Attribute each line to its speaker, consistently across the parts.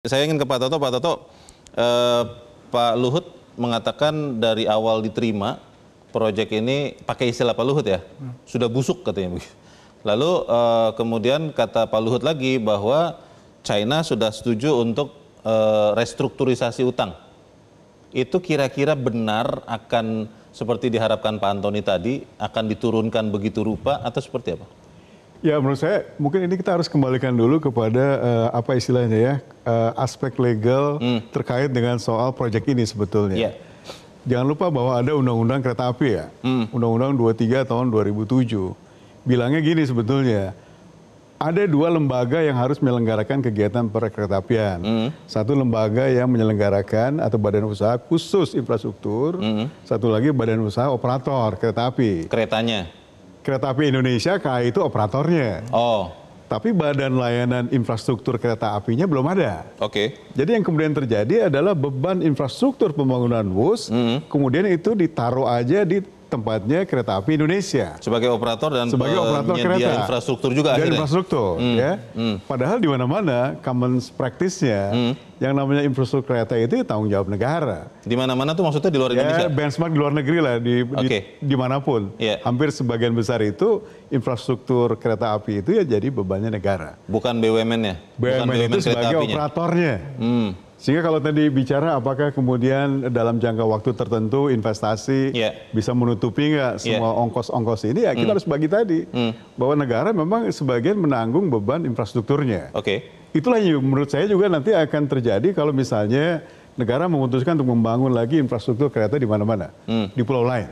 Speaker 1: Saya ingin ke Pak Toto. Pak Toto, Pak Luhut mengatakan dari awal diterima proyek ini, pakai istilah Pak Luhut ya, sudah busuk katanya begitu. Lalu kemudian kata Pak Luhut lagi bahwa China sudah setuju untuk restrukturisasi utang. Itu kira-kira benar akan seperti diharapkan Pak Antoni tadi, akan diturunkan begitu rupa atau seperti apa?
Speaker 2: Ya, menurut saya mungkin ini kita harus kembalikan dulu kepada apa istilahnya ya, aspek legal terkait dengan soal proyek ini sebetulnya.
Speaker 1: Yeah.
Speaker 2: Jangan lupa bahwa ada Undang-Undang Kereta Api ya, Undang-Undang 23 tahun 2007. Bilangnya gini sebetulnya, ada dua lembaga yang harus menyelenggarakan kegiatan perkereta-apian. Satu lembaga yang menyelenggarakan atau badan usaha khusus infrastruktur, satu lagi badan usaha operator kereta api.
Speaker 1: Keretanya?
Speaker 2: Kereta Api Indonesia, KAI itu operatornya.
Speaker 1: Oh.
Speaker 2: Tapi badan layanan infrastruktur kereta apinya belum ada.
Speaker 1: Oke.
Speaker 2: Jadi yang kemudian terjadi adalah beban infrastruktur pembangunan WUS, kemudian itu ditaruh aja di tempatnya Kereta Api Indonesia.
Speaker 1: Sebagai operator dan
Speaker 2: sebagai operator kereta.
Speaker 1: Infrastruktur juga akhirnya.
Speaker 2: Infrastruktur, ya. Padahal di mana-mana common practice-nya yang namanya infrastruktur kereta itu tanggung jawab negara.
Speaker 1: Di mana-mana tuh maksudnya di luar Indonesia?
Speaker 2: Ya, benchmark di luar negeri lah, dimanapun.
Speaker 1: Yeah.
Speaker 2: Hampir sebagian besar itu infrastruktur kereta api itu ya jadi bebannya negara.
Speaker 1: Bukan BUMN-nya?
Speaker 2: BUMN itu sebagai operatornya. Sehingga kalau tadi bicara apakah kemudian dalam jangka waktu tertentu investasi bisa menutupi nggak semua ongkos-ongkos ini, ya kita harus bagi tadi. Bahwa negara memang sebagian menanggung beban infrastrukturnya. Itulah yang menurut saya juga nanti akan terjadi kalau misalnya negara memutuskan untuk membangun lagi infrastruktur kereta di mana-mana, di pulau lain.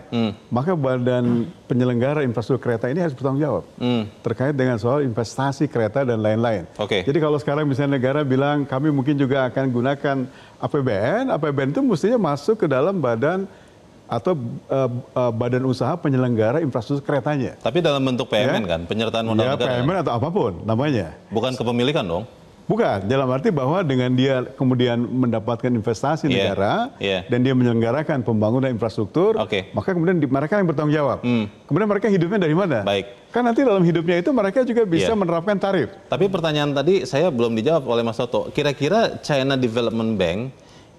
Speaker 2: Maka badan penyelenggara infrastruktur kereta ini harus bertanggung jawab terkait dengan soal investasi kereta dan lain-lain. Jadi kalau sekarang misalnya negara bilang kami mungkin juga akan gunakan APBN, APBN itu mestinya masuk ke dalam badan atau badan usaha penyelenggara infrastruktur keretanya.
Speaker 1: Tapi dalam bentuk PMN kan, penyertaan modal negara.
Speaker 2: PMN atau apapun namanya.
Speaker 1: Bukan kepemilikan dong?
Speaker 2: Bukan, dalam arti bahwa dengan dia kemudian mendapatkan investasi negara dan dia menyelenggarakan pembangunan infrastruktur, maka kemudian mereka yang bertanggung jawab. Kemudian mereka hidupnya dari mana? Kan nanti dalam hidupnya itu mereka juga bisa menerapkan tarif.
Speaker 1: Tapi pertanyaan tadi saya belum dijawab oleh Mas Toto. Kira-kira China Development Bank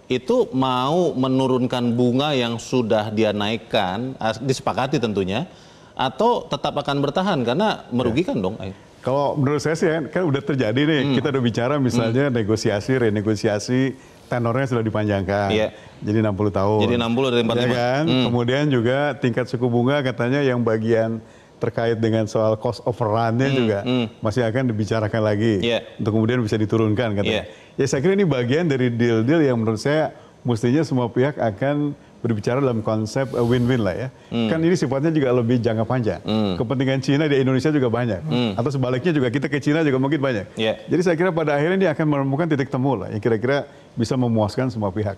Speaker 1: itu mau menurunkan bunga yang sudah dia naikkan, disepakati tentunya, atau tetap akan bertahan karena merugikan dong?
Speaker 2: Kalau menurut saya sih kan udah terjadi nih, kita udah bicara misalnya negosiasi, renegosiasi, tenornya sudah dipanjangkan. Jadi 60 tahun.
Speaker 1: Jadi 60 dari 45.
Speaker 2: Ya kan? Kemudian juga tingkat suku bunga katanya yang bagian terkait dengan soal cost overrun-nya juga masih akan dibicarakan lagi. Untuk kemudian bisa diturunkan katanya. Ya saya kira ini bagian dari deal-deal yang menurut saya mestinya semua pihak akan berbicara dalam konsep win-win lah ya. Kan ini sifatnya juga lebih jangka panjang. Kepentingan Cina di Indonesia juga banyak. Atau sebaliknya juga kita ke Cina juga mungkin banyak. Jadi saya kira pada akhirnya ini akan menemukan titik temu lah yang kira-kira bisa memuaskan semua pihak.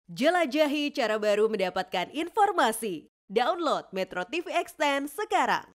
Speaker 3: Jelajahi cara baru mendapatkan informasi. Download Metro TV Extend sekarang.